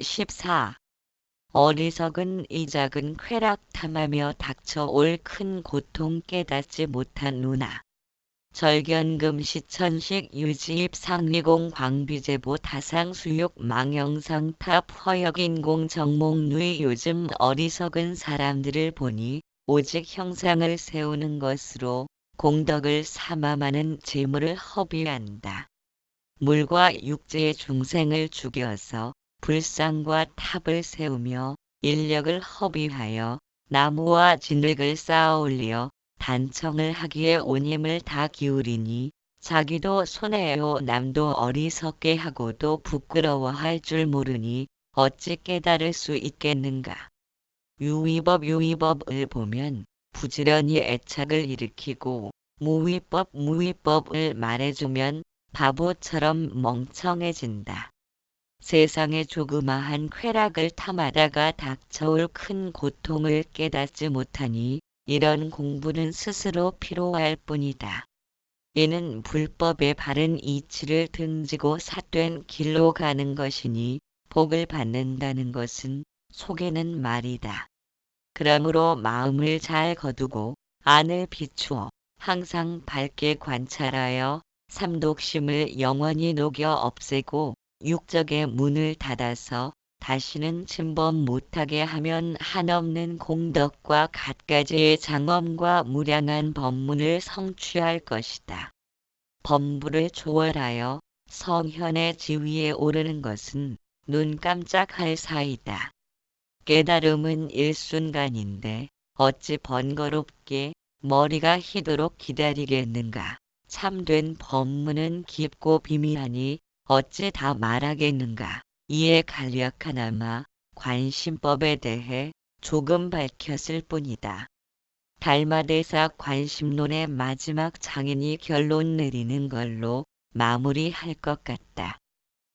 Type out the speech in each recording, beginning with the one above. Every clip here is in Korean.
14. 어리석은 이 작은 쾌락 탐하며 닥쳐올 큰 고통 깨닫지 못한 누나. 절견금 시천식 유지입 상리공 광비제보 타상수육 망영상 탑 허역인공 정목누이 요즘 어리석은 사람들을 보니 오직 형상을 세우는 것으로 공덕을 삼아 많은 재물을 허비한다. 물과 육지의 중생을 죽여서 불상과 탑을 세우며 인력을 허비하여 나무와 진흙을 쌓아 올려 단청을 하기에 온 힘을 다 기울이니 자기도 손해요 남도 어리석게 하고도 부끄러워할 줄 모르니 어찌 깨달을 수 있겠는가. 유위법을 보면 부지런히 애착을 일으키고 무위법을 말해주면 바보처럼 멍청해진다. 세상의 조그마한 쾌락을 탐하다가 닥쳐올 큰 고통을 깨닫지 못하니 이런 공부는 스스로 피로할 뿐이다. 이는 불법의 바른 이치를 등지고 삿된 길로 가는 것이니 복을 받는다는 것은 속에는 말이다. 그러므로 마음을 잘 거두고 안을 비추어 항상 밝게 관찰하여 삼독심을 영원히 녹여 없애고 육적의 문을 닫아서 다시는 침범 못하게 하면 한없는 공덕과 갖가지의 장엄과 무량한 법문을 성취할 것이다. 범부를 초월하여 성현의 지위에 오르는 것은 눈 깜짝할 사이다. 깨달음은 일순간인데 어찌 번거롭게 머리가 희도록 기다리겠는가. 참된 법문은 깊고 비밀하니 어찌 다 말하겠는가. 이에 간략하나마 관심법에 대해 조금 밝혔을 뿐이다. 달마대사 관심론의 마지막 장인이 결론 내리는 걸로 마무리할 것 같다.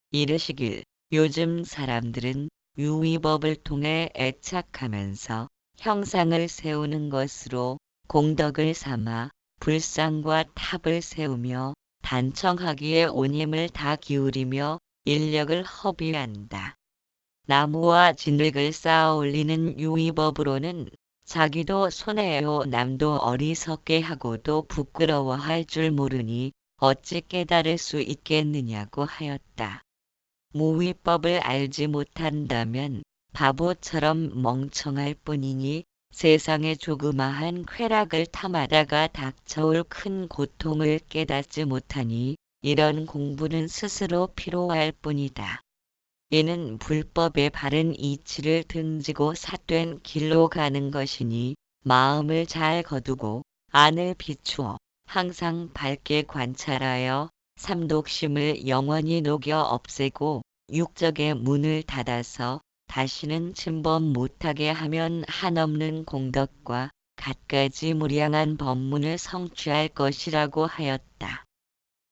이르시길 요즘 사람들은 유위법을 통해 애착하면서 형상을 세우는 것으로 공덕을 삼아 불상과 탑을 세우며 단청하기에 온 힘을 다 기울이며 인력을 허비한다. 나무와 진흙을 쌓아 올리는 유위법으로는 자기도 손해요 남도 어리석게 하고도 부끄러워할 줄 모르니 어찌 깨달을 수 있겠느냐고 하였다. 무위법을 알지 못한다면 바보처럼 멍청할 뿐이니 세상의 조그마한 쾌락을 탐하다가 닥쳐올 큰 고통을 깨닫지 못하니 이런 공부는 스스로 피로할 뿐이다. 이는 불법의 바른 이치를 등지고 삿된 길로 가는 것이니 마음을 잘 거두고 안을 비추어 항상 밝게 관찰하여 삼독심을 영원히 녹여 없애고 육적의 문을 닫아서 다시는 침범 못하게 하면 한없는 공덕과 갖가지 무량한 법문을 성취할 것이라고 하였다.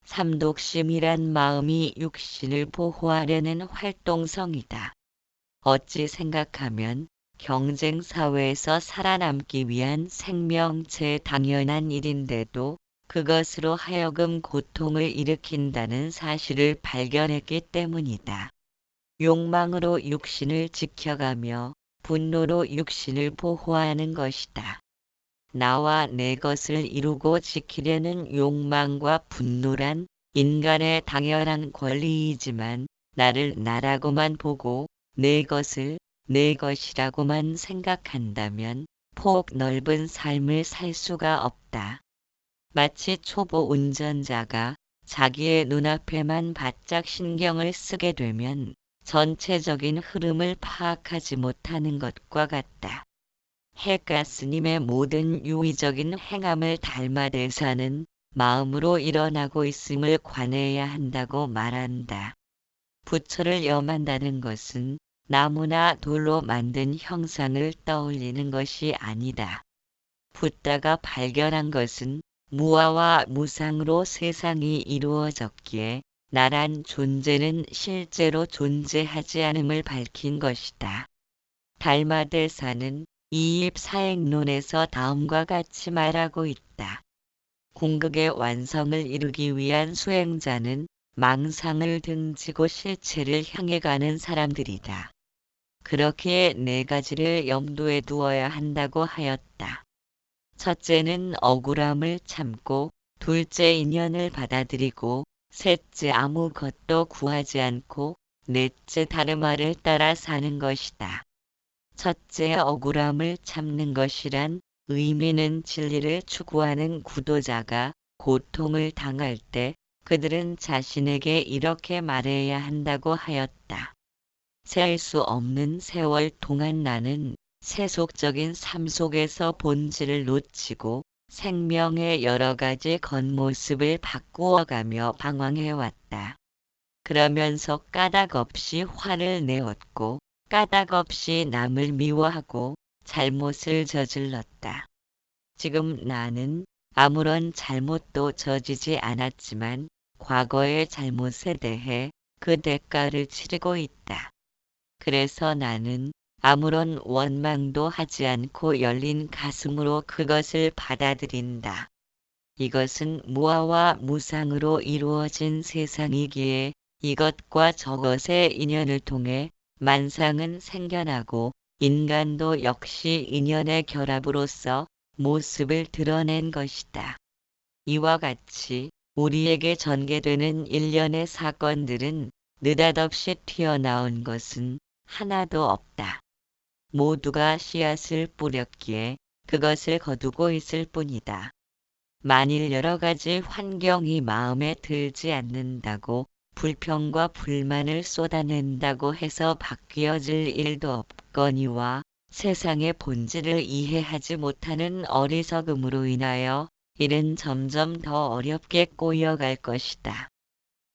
삼독심이란 마음이 육신을 보호하려는 활동성이다. 어찌 생각하면 경쟁사회에서 살아남기 위한 생명체 당연한 일인데도 그것으로 하여금 고통을 일으킨다는 사실을 발견했기 때문이다. 욕망으로 육신을 지켜가며 분노로 육신을 보호하는 것이다. 나와 내 것을 이루고 지키려는 욕망과 분노란 인간의 당연한 권리이지만 나를 나라고만 보고 내 것을 내 것이라고만 생각한다면 폭 넓은 삶을 살 수가 없다. 마치 초보 운전자가 자기의 눈앞에만 바짝 신경을 쓰게 되면 전체적인 흐름을 파악하지 못하는 것과 같다. 헤가스님의 모든 유의적인 행함을 달마대사는 마음으로 일어나고 있음을 관해야 한다고 말한다. 부처를 염한다는 것은 나무나 돌로 만든 형상을 떠올리는 것이 아니다. 붓다가 발견한 것은 무아와 무상으로 세상이 이루어졌기에 나란 존재는 실제로 존재하지 않음을 밝힌 것이다. 달마대사는 이입사행론에서 다음과 같이 말하고 있다. 궁극의 완성을 이루기 위한 수행자는 망상을 등지고 실체를 향해 가는 사람들이다. 그렇게 네 가지를 염두에 두어야 한다고 하였다. 첫째는 억울함을 참고, 둘째 인연을 받아들이고, 셋째 아무것도 구하지 않고, 넷째 다르마를 따라 사는 것이다. 첫째 억울함을 참는 것이란 의미는 진리를 추구하는 구도자가 고통을 당할 때 그들은 자신에게 이렇게 말해야 한다고 하였다. 셀 수 없는 세월 동안 나는 세속적인 삶 속에서 본질을 놓치고 생명의 여러 가지 겉모습을 바꾸어가며 방황해왔다. 그러면서 까닭 없이 화를 내었고 까닭 없이 남을 미워하고 잘못을 저질렀다. 지금 나는 아무런 잘못도 저지지 않았지만 과거의 잘못에 대해 그 대가를 치르고 있다. 그래서 나는 아무런 원망도 하지 않고 열린 가슴으로 그것을 받아들인다. 이것은 무아와 무상으로 이루어진 세상이기에 이것과 저것의 인연을 통해 만상은 생겨나고 인간도 역시 인연의 결합으로서 모습을 드러낸 것이다. 이와 같이 우리에게 전개되는 일련의 사건들은 느닷없이 튀어나온 것은 하나도 없다. 모두가 씨앗을 뿌렸기에 그것을 거두고 있을 뿐이다. 만일 여러 가지 환경이 마음에 들지 않는다고 불평과 불만을 쏟아낸다고 해서 바뀌어질 일도 없거니와 세상의 본질을 이해하지 못하는 어리석음으로 인하여 일은 점점 더 어렵게 꼬여갈 것이다.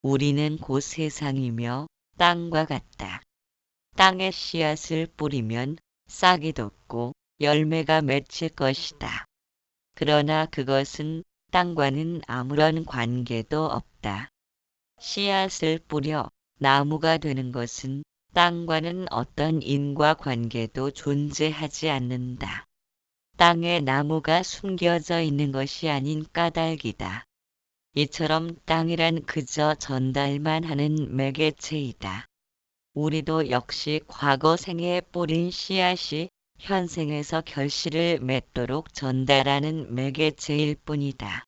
우리는 곧 세상이며 땅과 같다. 땅에 씨앗을 뿌리면 싹이 돋고 열매가 맺힐 것이다. 그러나 그것은 땅과는 아무런 관계도 없다. 씨앗을 뿌려 나무가 되는 것은 땅과는 어떤 인과관계도 존재하지 않는다. 땅에 나무가 숨겨져 있는 것이 아닌 까닭이다. 이처럼 땅이란 그저 전달만 하는 매개체이다. 우리도 역시 과거 생에 뿌린 씨앗이 현생에서 결실을 맺도록 전달하는 매개체일 뿐이다.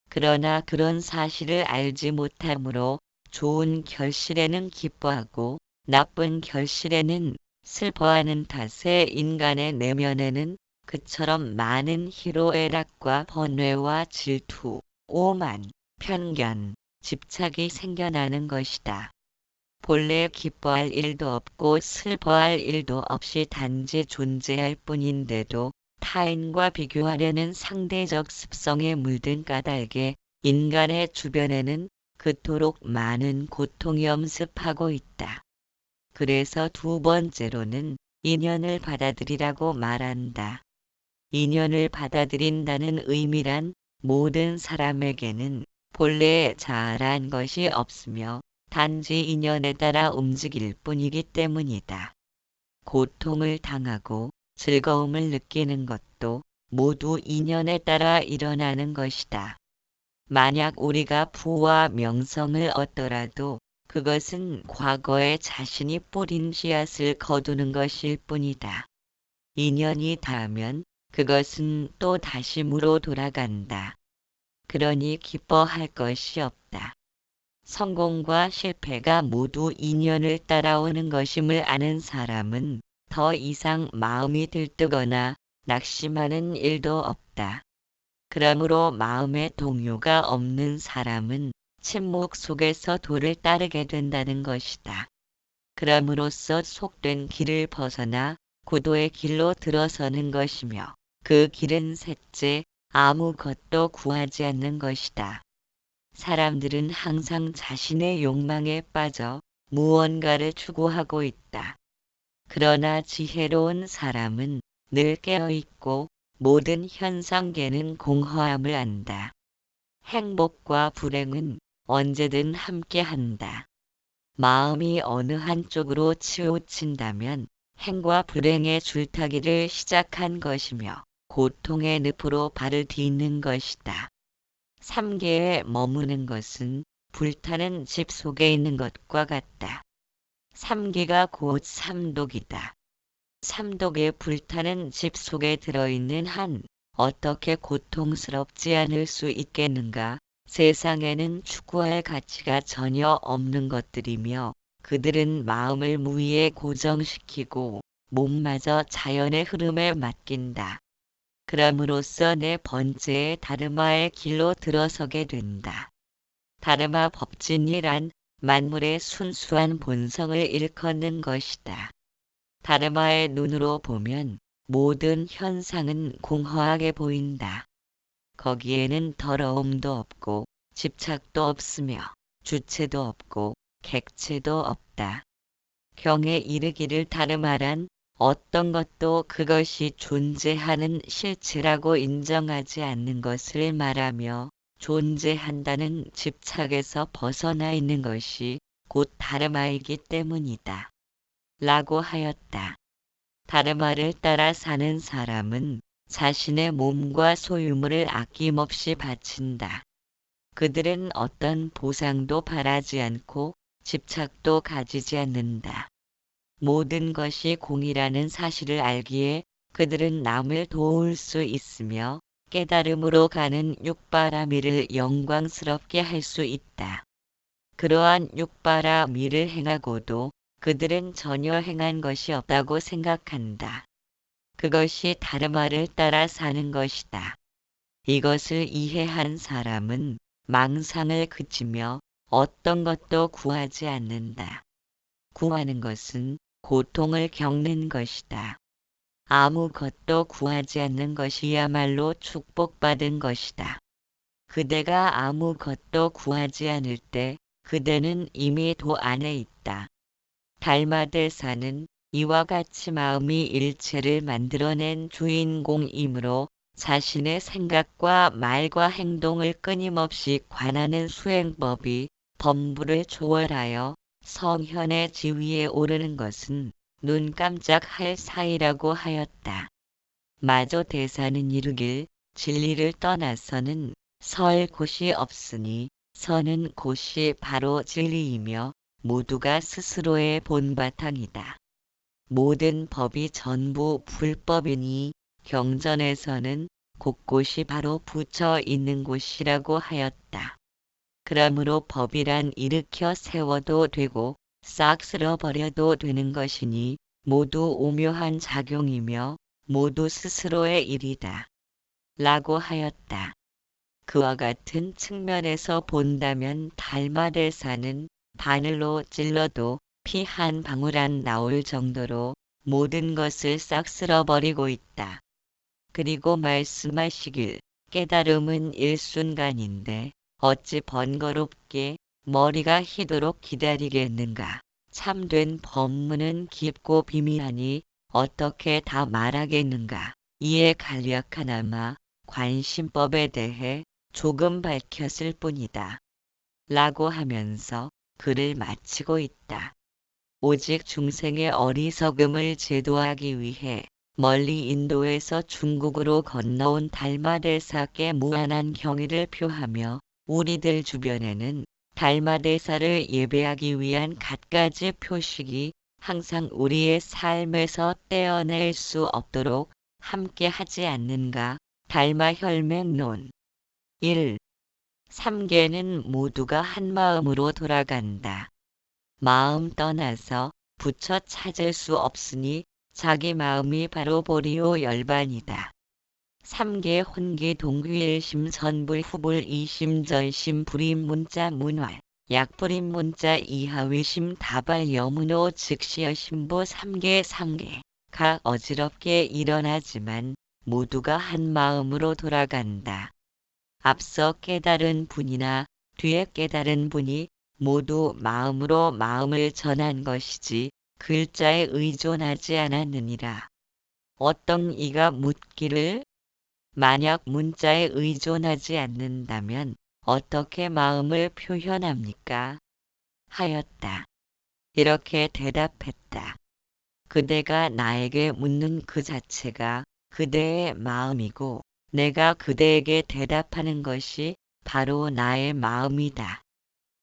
그러나 그런 사실을 알지 못하므로 좋은 결실에는 기뻐하고 나쁜 결실에는 슬퍼하는 탓에 인간의 내면에는 그처럼 많은 희로애락과 번뇌와 질투, 오만, 편견, 집착이 생겨나는 것이다. 본래 기뻐할 일도 없고 슬퍼할 일도 없이 단지 존재할 뿐인데도 타인과 비교하려는 상대적 습성에 물든 까닭에 인간의 주변에는 그토록 많은 고통이 엄습하고 있다. 그래서 두 번째로는 인연을 받아들이라고 말한다. 인연을 받아들인다는 의미란 모든 사람에게는 본래 자아란 것이 없으며 단지 인연에 따라 움직일 뿐이기 때문이다. 고통을 당하고 즐거움을 느끼는 것도 모두 인연에 따라 일어나는 것이다. 만약 우리가 부와 명성을 얻더라도 그것은 과거에 자신이 뿌린 씨앗을 거두는 것일 뿐이다. 인연이 닿으면 그것은 또 다시 무로 돌아간다. 그러니 기뻐할 것이 없다. 성공과 실패가 모두 인연을 따라오는 것임을 아는 사람은 더 이상 마음이 들뜨거나 낙심하는 일도 없다. 그러므로 마음의 동요가 없는 사람은 침묵 속에서 도를 따르게 된다는 것이다. 그럼으로써 속된 길을 벗어나 고도의 길로 들어서는 것이며 그 길은 셋째, 아무것도 구하지 않는 것이다. 사람들은 항상 자신의 욕망에 빠져 무언가를 추구하고 있다. 그러나 지혜로운 사람은 늘 깨어있고 모든 현상계는 공허함을 안다. 행복과 불행은 언제든 함께한다. 마음이 어느 한쪽으로 치우친다면 행과 불행의 줄타기를 시작한 것이며 고통의 늪으로 발을 딛는 것이다. 삼계에 머무는 것은 불타는 집 속에 있는 것과 같다. 삼기가 곧 삼독이다. 삼독에 불타는 집 속에 들어있는 한 어떻게 고통스럽지 않을 수 있겠는가. 세상에는 추구할 가치가 전혀 없는 것들이며 그들은 마음을 무의에 고정시키고 몸마저 자연의 흐름에 맡긴다. 그럼으로써 네 번째의 다르마의 길로 들어서게 된다. 다르마 법진이란 만물의 순수한 본성을 일컫는 것이다. 다르마의 눈으로 보면 모든 현상은 공허하게 보인다. 거기에는 더러움도 없고 집착도 없으며 주체도 없고 객체도 없다. 경에 이르기를 다르마란 어떤 것도 그것이 존재하는 실체라고 인정하지 않는 것을 말하며 존재한다는 집착에서 벗어나 있는 것이 곧 다르마이기 때문이다. 라고 하였다. 다르마를 따라 사는 사람은 자신의 몸과 소유물을 아낌없이 바친다. 그들은 어떤 보상도 바라지 않고 집착도 가지지 않는다. 모든 것이 공이라는 사실을 알기에 그들은 남을 도울 수 있으며 깨달음으로 가는 육바라미를 영광스럽게 할 수 있다. 그러한 육바라미를 행하고도 그들은 전혀 행한 것이 없다고 생각한다. 그것이 다르마를 따라 사는 것이다. 이것을 이해한 사람은 망상을 그치며 어떤 것도 구하지 않는다. 구하는 것은 고통을 겪는 것이다. 아무것도 구하지 않는 것이야말로 축복받은 것이다. 그대가 아무것도 구하지 않을 때 그대는 이미 도 안에 있다. 달마대사는 이와 같이 마음이 일체를 만들어낸 주인공이므로 자신의 생각과 말과 행동을 끊임없이 관하는 수행법이 범부를 초월하여 성현의 지위에 오르는 것은 눈 깜짝할 사이라고 하였다. 마저 대사는 이르길 진리를 떠나서는 설 곳이 없으니 서는 곳이 바로 진리이며 모두가 스스로의 본바탕이다. 모든 법이 전부 불법이니 경전에서는 곳곳이 바로 붙여 있는 곳이라고 하였다. 그러므로 법이란 일으켜 세워도 되고 싹 쓸어버려도 되는 것이니 모두 오묘한 작용이며 모두 스스로의 일이다. 라고 하였다. 그와 같은 측면에서 본다면 달마대사는 바늘로 찔러도 피 한 방울 안 나올 정도로 모든 것을 싹 쓸어버리고 있다. 그리고 말씀하시길 깨달음은 일순간인데 어찌 번거롭게 머리가 희도록 기다리겠는가. 참된 법문은 깊고 비밀하니 어떻게 다 말하겠는가. 이에 간략하나마 관심법에 대해 조금 밝혔을 뿐이다. 라고 하면서 글을 마치고 있다. 오직 중생의 어리석음을 제도하기 위해 멀리 인도에서 중국으로 건너온 달마대사께 무한한 경의를 표하며 우리들 주변에는 달마대사를 예배하기 위한 갖가지 표식이 항상 우리의 삶에서 떼어낼 수 없도록 함께 하지 않는가. 달마혈맹론 1. 삼계는 모두가 한 마음으로 돌아간다. 마음 떠나서 부처 찾을 수 없으니 자기 마음이 바로 보리오 열반이다. 삼계 혼기 동귀일심 선불 후불 이심 절심 불임 문자 문활 약불임 문자 이하위심 다발 여문호 즉시여 심보 삼계 삼계가 어지럽게 일어나지만 모두가 한 마음으로 돌아간다. 앞서 깨달은 분이나 뒤에 깨달은 분이 모두 마음으로 마음을 전한 것이지 글자에 의존하지 않았느니라. 어떤 이가 묻기를 만약 문자에 의존하지 않는다면 어떻게 마음을 표현합니까? 하였다. 이렇게 대답했다. 그대가 나에게 묻는 그 자체가 그대의 마음이고 내가 그대에게 대답하는 것이 바로 나의 마음이다.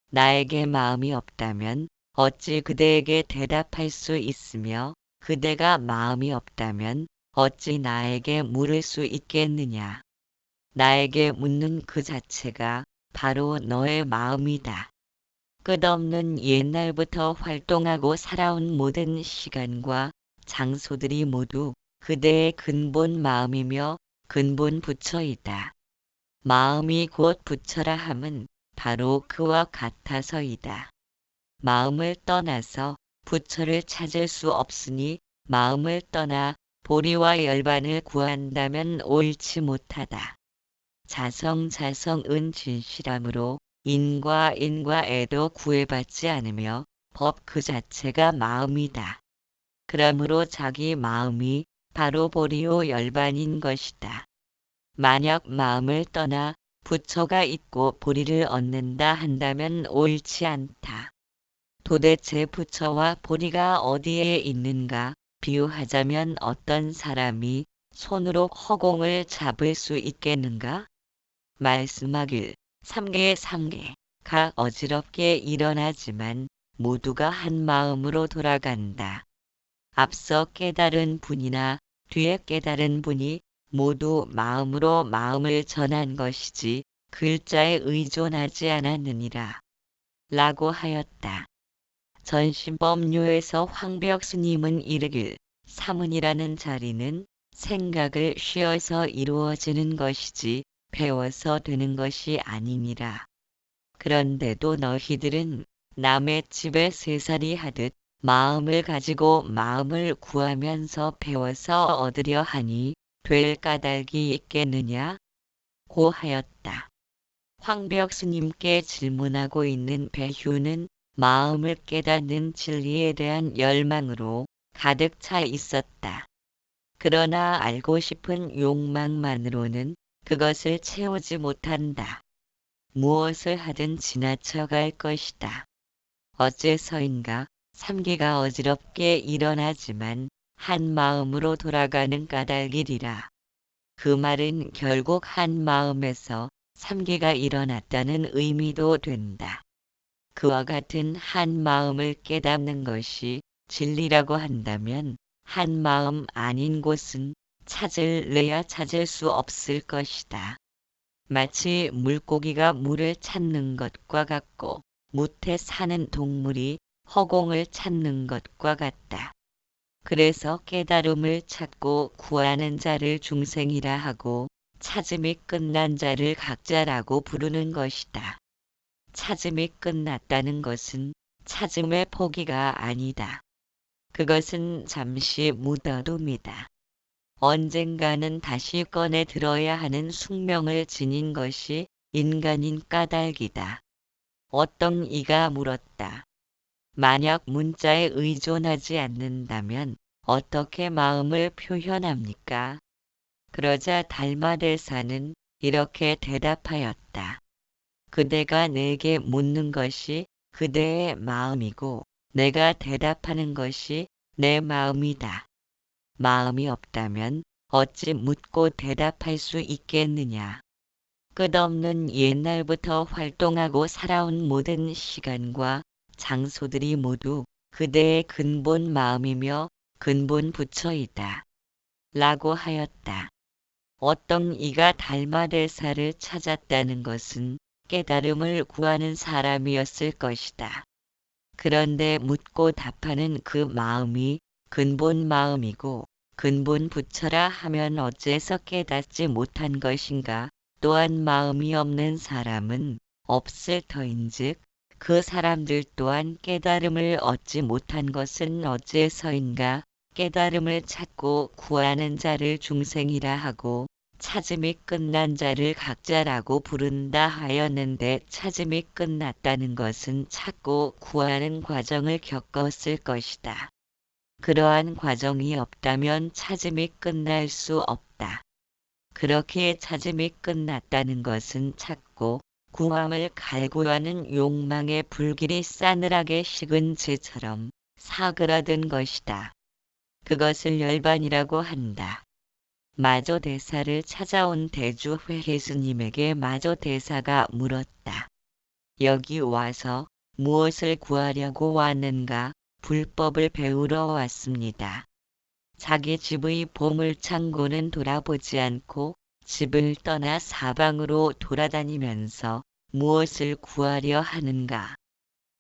나에게 마음이 없다면 어찌 그대에게 대답할 수 있으며 그대가 마음이 없다면 어찌 나에게 물을 수 있겠느냐. 나에게 묻는 그 자체가 바로 너의 마음이다. 끝없는 옛날부터 활동하고 살아온 모든 시간과 장소들이 모두 그대의 근본 마음이며 근본 부처이다. 마음이 곧 부처라 함은 바로 그와 같아서이다. 마음을 떠나서 부처를 찾을 수 없으니 마음을 떠나 보리와 열반을 구한다면 옳지 못하다. 자성자성은 진실함으로 인과 인과에도 구애받지 않으며 법 그 자체가 마음이다. 그러므로 자기 마음이 바로 보리요 열반인 것이다. 만약 마음을 떠나 부처가 있고 보리를 얻는다 한다면 옳지 않다. 도대체 부처와 보리가 어디에 있는가 비유하자면 어떤 사람이 손으로 허공을 잡을 수 있겠는가? 말씀하길 삼계가 어지럽게 일어나지만 모두가 한 마음으로 돌아간다. 앞서 깨달은 분이나 뒤에 깨달은 분이 모두 마음으로 마음을 전한 것이지 글자에 의존하지 않았느니라. 라고 하였다. 전신법료에서 황벽 스님은 이르길 사문이라는 자리는 생각을 쉬어서 이루어지는 것이지 배워서 되는 것이 아니니라. 그런데도 너희들은 남의 집에 새살이 하듯 마음을 가지고 마음을 구하면서 배워서 얻으려 하니 될 까닭이 있겠느냐? 고 하였다. 황벽 스님께 질문하고 있는 배휴는 마음을 깨닫는 진리에 대한 열망으로 가득 차 있었다. 그러나 알고 싶은 욕망만으로는 그것을 채우지 못한다. 무엇을 하든 지나쳐갈 것이다. 어째서인가 삼계가 어지럽게 일어나지만 한 마음으로 돌아가는 까닭이리라. 그 말은 결국 한 마음에서 삼계가 일어났다는 의미도 된다. 그와 같은 한 마음을 깨닫는 것이 진리라고 한다면 한 마음 아닌 곳은 찾을래야 찾을 수 없을 것이다. 마치 물고기가 물을 찾는 것과 같고 무태 사는 동물이 허공을 찾는 것과 같다. 그래서 깨달음을 찾고 구하는 자를 중생이라 하고 찾음이 끝난 자를 각자라고 부르는 것이다. 찾음이 끝났다는 것은 찾음의 포기가 아니다. 그것은 잠시 묻어둠이다. 언젠가는 다시 꺼내 들어야 하는 숙명을 지닌 것이 인간인 까닭이다. 어떤 이가 물었다. 만약 문자에 의존하지 않는다면 어떻게 마음을 표현합니까? 그러자 달마대사는 이렇게 대답하였다. 그대가 내게 묻는 것이 그대의 마음이고 내가 대답하는 것이 내 마음이다. 마음이 없다면 어찌 묻고 대답할 수 있겠느냐. 끝없는 옛날부터 활동하고 살아온 모든 시간과 장소들이 모두 그대의 근본 마음이며 근본 부처이다. 라고 하였다. 어떤 이가 달마대사를 찾았다는 것은 깨달음을 구하는 사람이었을 것이다. 그런데 묻고 답하는 그 마음이 근본 마음이고 근본 부처라 하면 어째서 깨닫지 못한 것인가? 또한 마음이 없는 사람은 없을 터인즉 그 사람들 또한 깨달음을 얻지 못한 것은 어째서인가? 깨달음을 찾고 구하는 자를 중생이라 하고 찾음이 끝난 자를 각자라고 부른다 하였는데 찾음이 끝났다는 것은 찾고 구하는 과정을 겪었을 것이다. 그러한 과정이 없다면 찾음이 끝날 수 없다. 그렇게 찾음이 끝났다는 것은 찾고 구함을 갈구하는 욕망의 불길이 싸늘하게 식은 재처럼 사그라든 것이다. 그것을 열반이라고 한다. 마조대사를 찾아온 대주회계스님에게 마조대사가 물었다. 여기 와서 무엇을 구하려고 왔는가? 불법을 배우러 왔습니다. 자기 집의 보물창고는 돌아보지 않고 집을 떠나 사방으로 돌아다니면서 무엇을 구하려 하는가?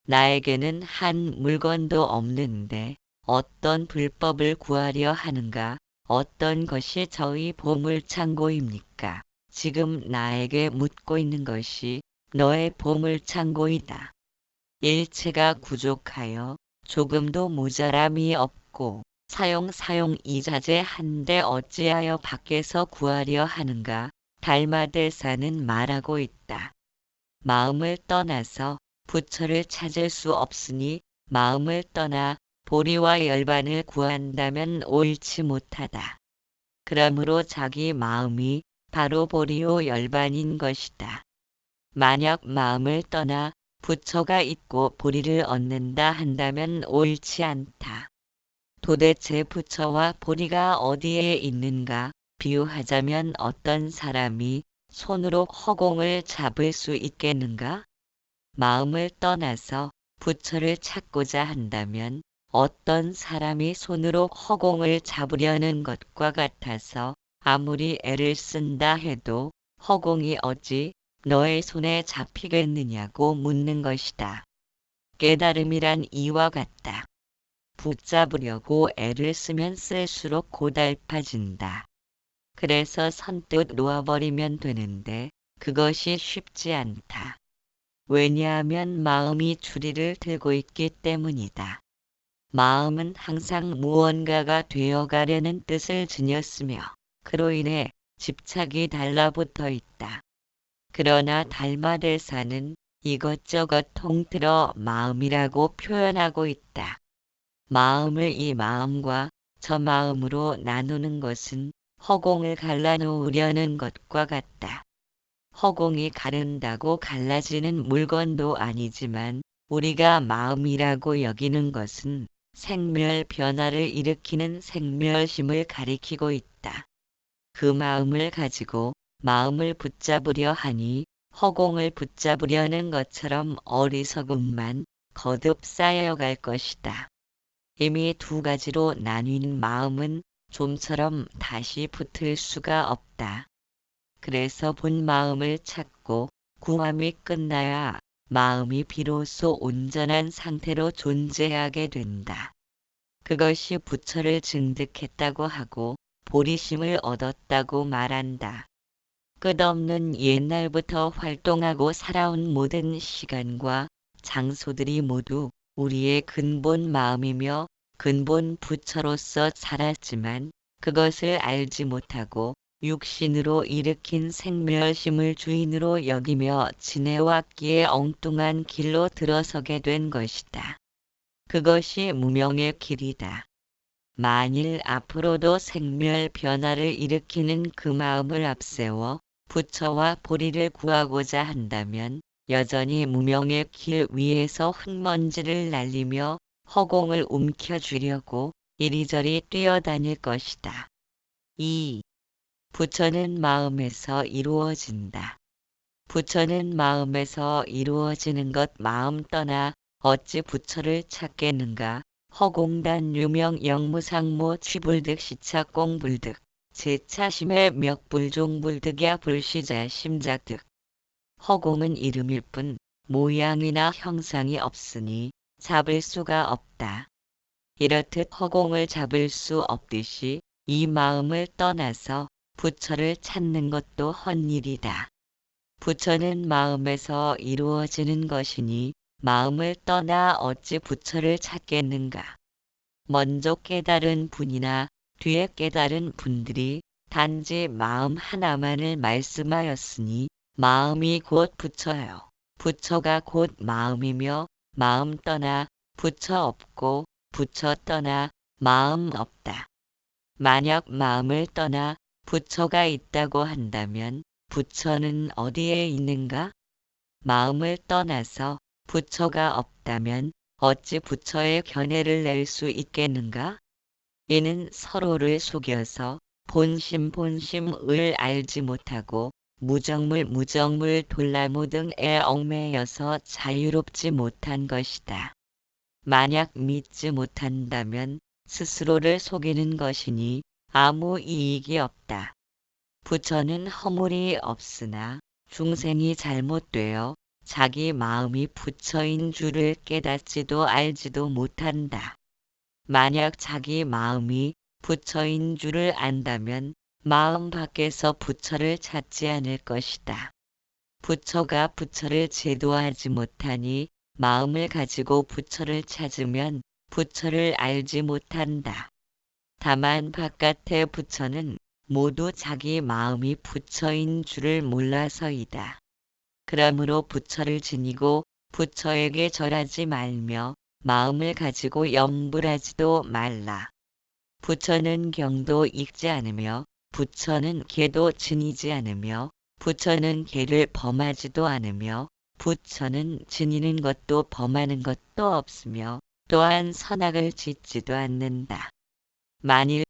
나에게는 한 물건도 없는데 어떤 불법을 구하려 하는가? 어떤 것이 저의 보물창고입니까? 지금 나에게 묻고 있는 것이 너의 보물창고이다. 일체가 부족하여 조금도 모자람이 없고 사용 이자재한데 어찌하여 밖에서 구하려 하는가? 달마대사는 말하고 있다. 마음을 떠나서 부처를 찾을 수 없으니 마음을 떠나 보리와 열반을 구한다면 옳지 못하다. 그러므로 자기 마음이 바로 보리요 열반인 것이다. 만약 마음을 떠나 부처가 있고 보리를 얻는다 한다면 옳지 않다. 도대체 부처와 보리가 어디에 있는가? 비유하자면 어떤 사람이 손으로 허공을 잡을 수 있겠는가? 마음을 떠나서 부처를 찾고자 한다면 어떤 사람이 손으로 허공을 잡으려는 것과 같아서 아무리 애를 쓴다 해도 허공이 어찌 너의 손에 잡히겠느냐고 묻는 것이다. 깨달음이란 이와 같다. 붙잡으려고 애를 쓰면 쓸수록 고달파진다. 그래서 선뜻 놓아버리면 되는데 그것이 쉽지 않다. 왜냐하면 마음이 주리를 들고 있기 때문이다. 마음은 항상 무언가가 되어가려는 뜻을 지녔으며 그로 인해 집착이 달라붙어 있다. 그러나 달마대사는 이것저것 통틀어 마음이라고 표현하고 있다. 마음을 이 마음과 저 마음으로 나누는 것은 허공을 갈라놓으려는 것과 같다. 허공이 가른다고 갈라지는 물건도 아니지만 우리가 마음이라고 여기는 것은 생멸 변화를 일으키는 생멸심을 가리키고 있다. 그 마음을 가지고 마음을 붙잡으려 하니 허공을 붙잡으려는 것처럼 어리석음만 거듭 쌓여갈 것이다. 이미 두 가지로 나뉜 마음은 좀처럼 다시 붙을 수가 없다. 그래서 본 마음을 찾고 구함이 끝나야 마음이 비로소 온전한 상태로 존재하게 된다. 그것이 부처를 증득했다고 하고 보리심을 얻었다고 말한다. 끝없는 옛날부터 활동하고 살아온 모든 시간과 장소들이 모두 우리의 근본 마음이며 근본 부처로서 살았지만 그것을 알지 못하고 육신으로 일으킨 생멸심을 주인으로 여기며 지내왔기에 엉뚱한 길로 들어서게 된 것이다. 그것이 무명의 길이다. 만일 앞으로도 생멸 변화를 일으키는 그 마음을 앞세워 부처와 보리를 구하고자 한다면 여전히 무명의 길 위에서 흙먼지를 날리며 허공을 움켜쥐려고 이리저리 뛰어다닐 것이다. 2. 부처는 마음에서 이루어진다. 부처는 마음에서 이루어지는 것 마음 떠나 어찌 부처를 찾겠는가? 허공단 유명 영무상모 취불득 시착공불득 제차심의 멱불종불득야 불시자 심작득. 허공은 이름일 뿐 모양이나 형상이 없으니 잡을 수가 없다. 이렇듯 허공을 잡을 수 없듯이 이 마음을 떠나서 부처를 찾는 것도 헛일이다. 부처는 마음에서 이루어지는 것이니 마음을 떠나 어찌 부처를 찾겠는가. 먼저 깨달은 분이나 뒤에 깨달은 분들이 단지 마음 하나만을 말씀하였으니 마음이 곧 부처요. 부처가 곧 마음이며 마음 떠나 부처 없고 부처 떠나 마음 없다. 만약 마음을 떠나 부처가 있다고 한다면 부처는 어디에 있는가? 마음을 떠나서 부처가 없다면 어찌 부처의 견해를 낼 수 있겠는가? 이는 서로를 속여서 본심을 알지 못하고 무정물 돌나무 등에 얽매여서 자유롭지 못한 것이다. 만약 믿지 못한다면 스스로를 속이는 것이니 아무 이익이 없다. 부처는 허물이 없으나 중생이 잘못되어 자기 마음이 부처인 줄을 깨닫지도 알지도 못한다. 만약 자기 마음이 부처인 줄을 안다면 마음 밖에서 부처를 찾지 않을 것이다. 부처가 부처를 제도하지 못하니 마음을 가지고 부처를 찾으면 부처를 알지 못한다. 다만 바깥의 부처는 모두 자기 마음이 부처인 줄을 몰라서이다. 그러므로 부처를 지니고 부처에게 절하지 말며 마음을 가지고 염불하지도 말라. 부처는 경도 읽지 않으며 부처는 계도 지니지 않으며 부처는 계를 범하지도 않으며 부처는 지니는 것도 범하는 것도 없으며 또한 선악을 짓지도 않는다. 만일